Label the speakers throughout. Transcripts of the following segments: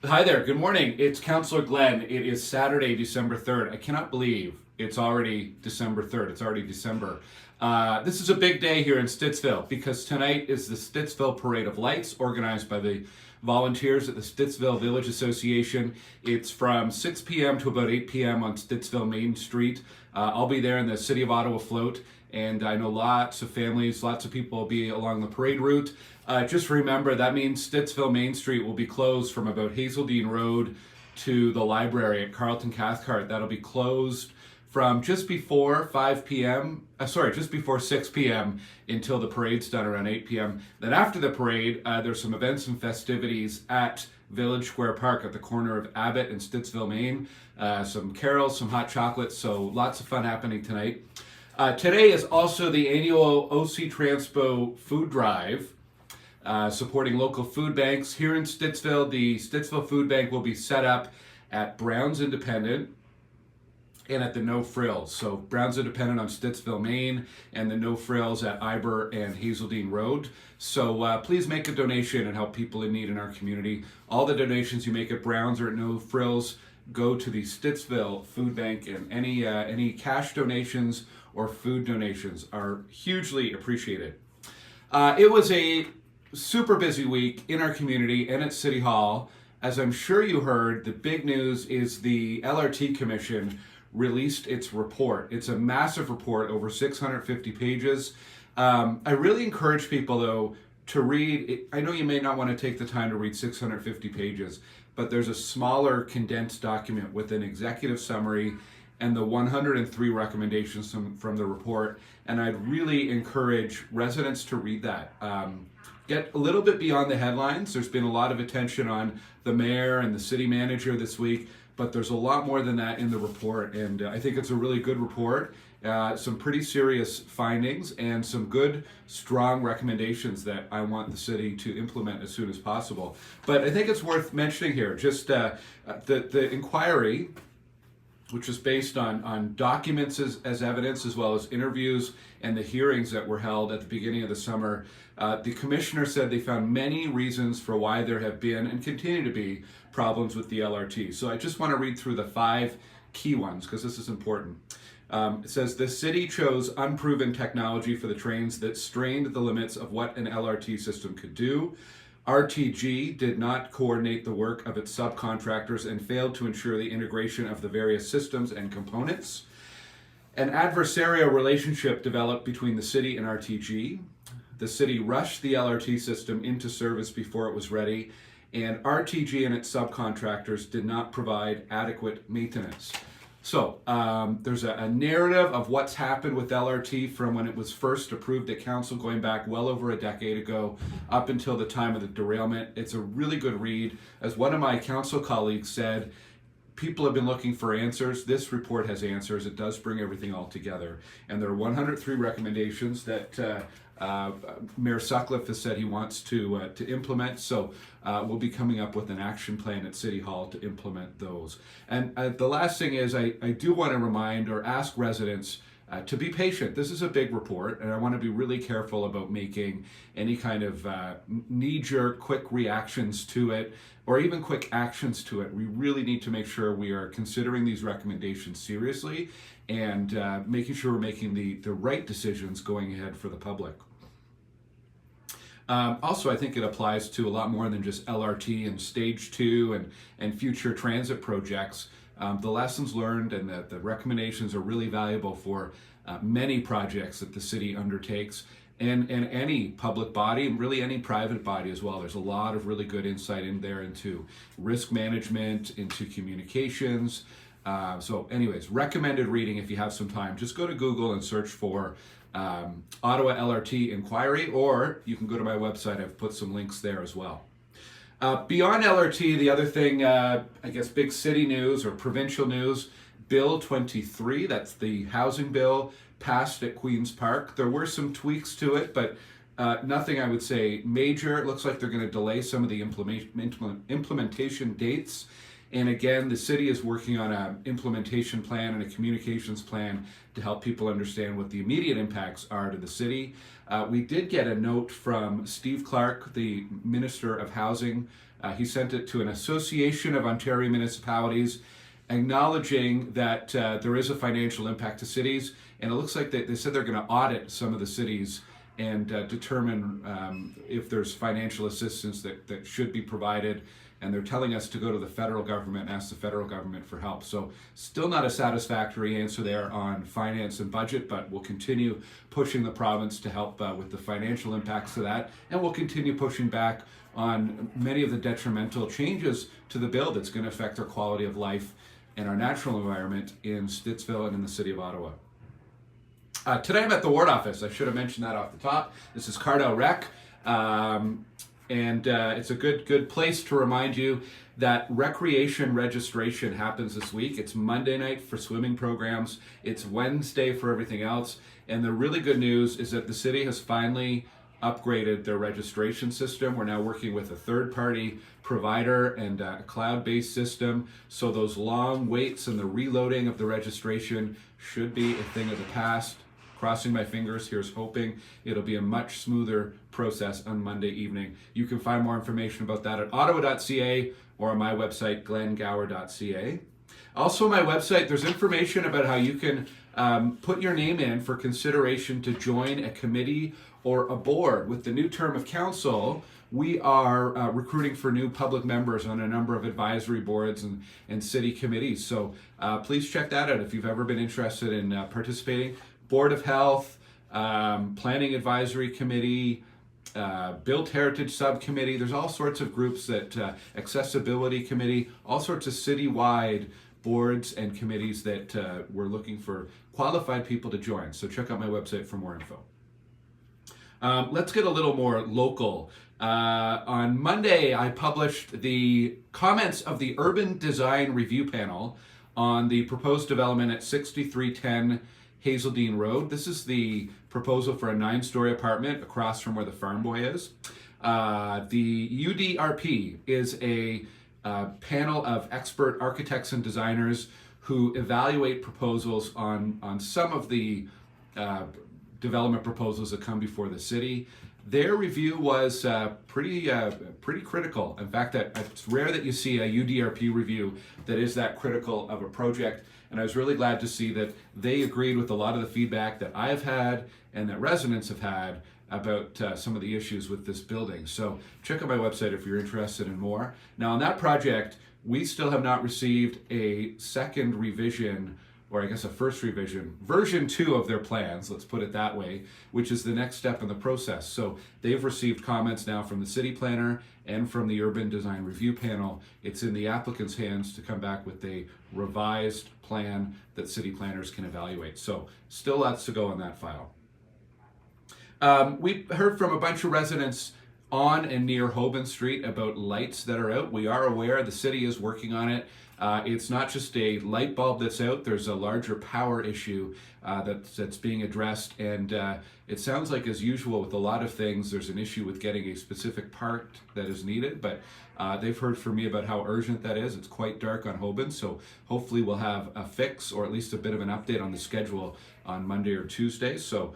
Speaker 1: Hi there, good morning. It's Councillor Glen. It is Saturday, December 3rd. I cannot believe it's already December 3rd. It's already December. This is a big day here in Stittsville because tonight is the Stittsville Parade of Lights organized by the volunteers at the Stittsville Village Association. It's from 6 p.m. to about 8 p.m. on Stittsville Main Street. I'll be there in the City of Ottawa float, and I know lots of families, lots of people will be along the parade route. Just remember that means Stittsville Main Street will be closed from about Hazeldean Road to the library at Carleton Cathcart. That'll be closed from just before 5 p.m. Just before 6 p.m. until the parade's done around 8 p.m. Then after the parade, there's some events and festivities at Village Square Park at the corner of Abbott and Stittsville, Maine. Some carols, some hot chocolates, so lots of fun happening tonight. Today is also the annual OC Transpo Food Drive, supporting local food banks. Here in Stittsville, the Stittsville Food Bank will be set up at Brown's Independent and at the No Frills. So Brown's Independent on Stittsville, Maine, and the No Frills at Iber and Hazeldean Road. So please make a donation and help people in need in our community. All the donations you make at Brown's or at No Frills go to the Stittsville Food Bank, and any cash donations or food donations are hugely appreciated. It was a super busy week in our community and at City Hall. As I'm sure you heard, the big news is the LRT Commission released its report. It's a massive report, over 650 pages. I really encourage people, though, to read it. I know you may not want to take the time to read 650 pages, but there's a smaller condensed document with an executive summary and the 103 recommendations from the report. And I'd really encourage residents to read that. Get a little bit beyond the headlines. There's been a lot of attention on the mayor and the city manager this week, but there's a lot more than that in the report, and I think it's a really good report. Some pretty serious findings and some good, strong recommendations that I want the city to implement as soon as possible. But I think it's worth mentioning here, just the inquiry, which is based on documents as evidence, as well as interviews and the hearings that were held at the beginning of the summer. The commissioner said they found many reasons for why there have been and continue to be problems with the LRT. So I just want to read through the 5 key ones because this is important. It says the city chose unproven technology for the trains that strained the limits of what an LRT system could do. RTG did not coordinate the work of its subcontractors and failed to ensure the integration of the various systems and components. An adversarial relationship developed between the city and RTG. The city rushed the LRT system into service before it was ready, and RTG and its subcontractors did not provide adequate maintenance. So there's a narrative of what's happened with LRT from when it was first approved at council going back well over a decade ago up until the time of the derailment. It's a really good read. As one of my council colleagues said, people have been looking for answers. This report has answers. It does bring everything all together. And there are 103 recommendations that Mayor Sutcliffe has said he wants to implement. So we'll be coming up with an action plan at City Hall to implement those. And the last thing is I do want to remind or ask residents to be patient. This is a big report, and I want to be really careful about making any kind of knee-jerk, quick reactions to it, or even quick actions to it. We really need to make sure we are considering these recommendations seriously and making sure we're making the right decisions going ahead for the public. Also, I think it applies to a lot more than just LRT and Stage 2 and future transit projects. The lessons learned and the recommendations are really valuable for many projects that the city undertakes, and any public body and really any private body as well. There's a lot of really good insight in there into risk management, into communications. So anyways, recommended reading if you have some time. Just go to Google and search for Ottawa LRT Inquiry, or you can go to my website. I've put some links there as well. Beyond LRT, the other thing, I guess big city news or provincial news, Bill 23, that's the housing bill, passed at Queen's Park. There were some tweaks to it, but nothing I would say major. It looks like they're going to delay some of the implementation dates. And again, the city is working on an implementation plan and a communications plan to help people understand what the immediate impacts are to the city. We did get a note from Steve Clark, the Minister of Housing, He sent it to an Association of Ontario Municipalities, acknowledging that there is a financial impact to cities, and it looks like they said they're going to audit some of the cities and determine if there's financial assistance that should be provided. And they're telling us to go to the federal government and ask the federal government for help. So still not a satisfactory answer there on finance and budget, but we'll continue pushing the province to help with the financial impacts of that. And we'll continue pushing back on many of the detrimental changes to the bill that's going to affect our quality of life and our natural environment in Stittsville and in the city of Ottawa. Today I'm at the ward office. I should have mentioned that off the top. This is CARDELREC. And it's a good place to remind you that recreation registration happens this week. It's Monday night for swimming programs. It's Wednesday for everything else. And the really good news is that the city has finally upgraded their registration system. We're now working with a third-party provider and a cloud-based system. So those long waits and the reloading of the registration should be a thing of the past. Crossing my fingers, here's hoping it'll be a much smoother process on Monday evening. You can find more information about that at ottawa.ca or on my website, glengower.ca. Also on my website, there's information about how you can put your name in for consideration to join a committee or a board. With the new term of council, we are recruiting for new public members on a number of advisory boards and city committees. So please check that out if you've ever been interested in participating. Board of Health, Planning Advisory Committee, Built Heritage Subcommittee. There's all sorts of groups that, Accessibility Committee, all sorts of citywide boards and committees that we're looking for qualified people to join. So check out my website for more info. Let's get a little more local. On Monday, I published the comments of the Urban Design Review Panel on the proposed development at 6310 Hazeldean Road. This is the proposal for a 9-story apartment across from where the Farm Boy is. The UDRP is a panel of expert architects and designers who evaluate proposals on some of the development proposals that come before the city. Their review was pretty critical. In fact, it's rare that you see a UDRP review that is that critical of a project. And I was really glad to see that they agreed with a lot of the feedback that I have had and that residents have had about some of the issues with this building. So check out my website if you're interested in more. Now on that project, we still have not received a second revision, or I guess a first revision, version 2 of their plans, let's put it that way, which is the next step in the process. So they've received comments now from the city planner and from the Urban Design Review Panel. It's in the applicant's hands to come back with a revised plan that city planners can evaluate. So still lots to go on that file. We heard from a bunch of residents on and near Hoban Street about lights that are out. We are aware the city is working on it. It's not just a light bulb that's out, there's a larger power issue that's being addressed, and it sounds like, as usual with a lot of things, there's an issue with getting a specific part that is needed, but they've heard from me about how urgent that is. It's quite dark on Hoban, so hopefully we'll have a fix or at least a bit of an update on the schedule on Monday or Tuesday. So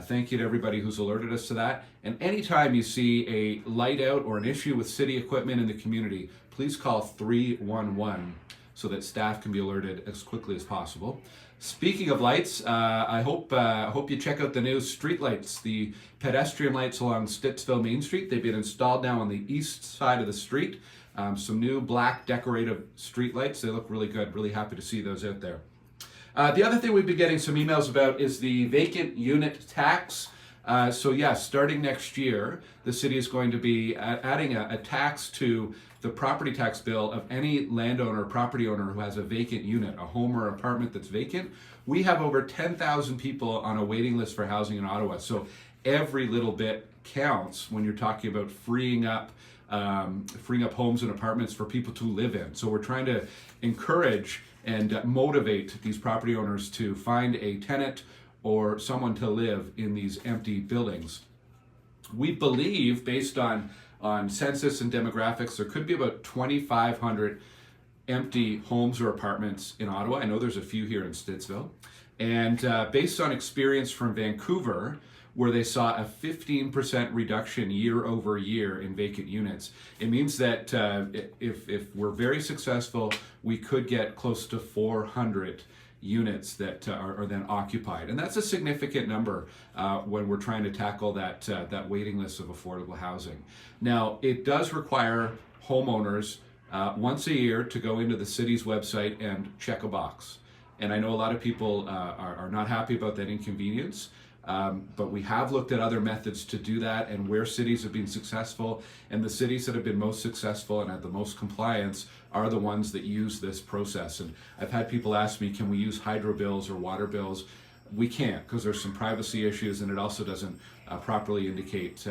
Speaker 1: thank you to everybody who's alerted us to that. And anytime you see a light out or an issue with city equipment in the community, please call 311 so that staff can be alerted as quickly as possible. Speaking of lights, I hope you check out the new street lights, the pedestrian lights along Stittsville Main Street. They've been installed now on the east side of the street. Some new black decorative street lights. They look really good. Really happy to see those out there. The other thing we've been getting some emails about is the Vacant Unit Tax. So yes, starting next year, the city is going to be adding a tax to the property tax bill of any landowner or property owner who has a vacant unit, a home or apartment that's vacant. We have over 10,000 people on a waiting list for housing in Ottawa. So every little bit counts when you're talking about freeing up homes and apartments for people to live in. So we're trying to encourage and motivate these property owners to find a tenant or someone to live in these empty buildings. We believe, based on census and demographics, there could be about 2,500 empty homes or apartments in Ottawa. I know there's a few here in Stittsville. And based on experience from Vancouver, where they saw a 15% reduction year over year in vacant units. It means that if we're very successful, we could get close to 400 units that are then occupied, and that's a significant number when we're trying to tackle that waiting list of affordable housing. Now, it does require homeowners once a year to go into the city's website and check a box. And I know a lot of people are not happy about that inconvenience, but we have looked at other methods to do that and where cities have been successful. And the cities that have been most successful and had the most compliance are the ones that use this process. And I've had people ask me, can we use hydro bills or water bills? We can't, because there's some privacy issues, and it also doesn't properly indicate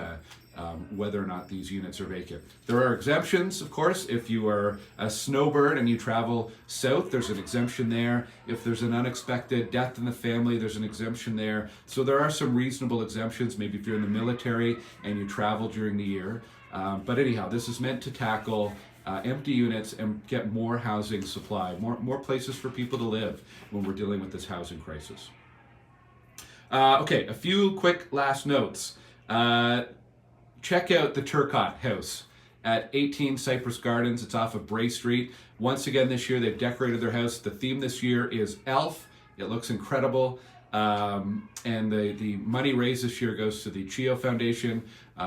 Speaker 1: whether or not these units are vacant. There are exemptions, of course. If you are a snowbird and you travel south, there's an exemption there. If there's an unexpected death in the family, there's an exemption there. So there are some reasonable exemptions, maybe if you're in the military and you travel during the year. But anyhow, this is meant to tackle empty units and get more housing supply, more places for people to live when we're dealing with this housing crisis. Okay, a few quick last notes. Check out the Turcotte House at 18 Cypress Gardens. It's off of Bray Street. Once again this year, they've decorated their house. The theme this year is Elf. It looks incredible. And the money raised this year goes to the CHIO Foundation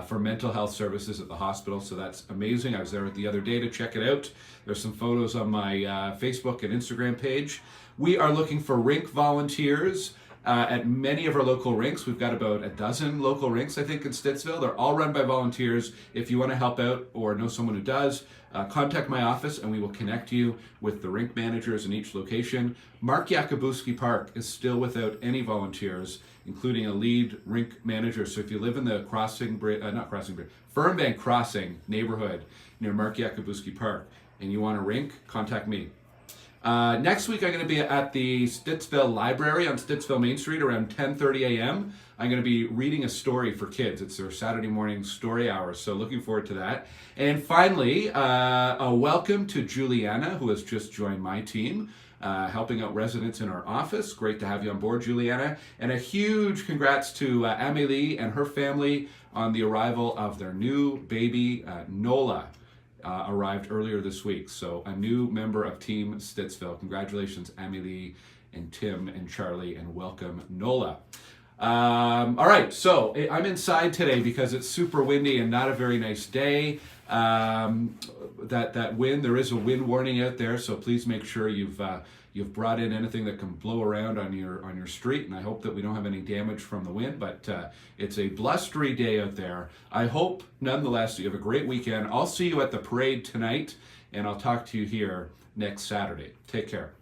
Speaker 1: for mental health services at the hospital. So that's amazing. I was there the other day to check it out. There's some photos on my Facebook and Instagram page. We are looking for rink volunteers at many of our local rinks. We've got about a dozen local rinks, I think, in Stittsville. They're all run by volunteers. If you want to help out or know someone who does, contact my office and we will connect you with the rink managers in each location. Mark Yakubuski Park is still without any volunteers, including a lead rink manager. So if you live in the Fernbank Crossing neighborhood near Mark Yakubuski Park and you want a rink, contact me. Next week, I'm going to be at the Stittsville Library on Stittsville Main Street around 10:30 a.m. I'm going to be reading a story for kids. It's their Saturday morning story hour, so looking forward to that. And finally, a welcome to Juliana, who has just joined my team, helping out residents in our office. Great to have you on board, Juliana. And a huge congrats to Amélie and her family on the arrival of their new baby, Nola. Arrived earlier this week. So a new member of Team Stittsville. Congratulations, Amélie and Tim and Charlie, and welcome, Nola. All right, so I'm inside today because it's super windy and not a very nice day. That wind, there is a wind warning out there, so please make sure you've brought in anything that can blow around on your street, and I hope that we don't have any damage from the wind, but it's a blustery day out there. I hope, nonetheless, that you have a great weekend. I'll see you at the parade tonight, and I'll talk to you here next Saturday. Take care.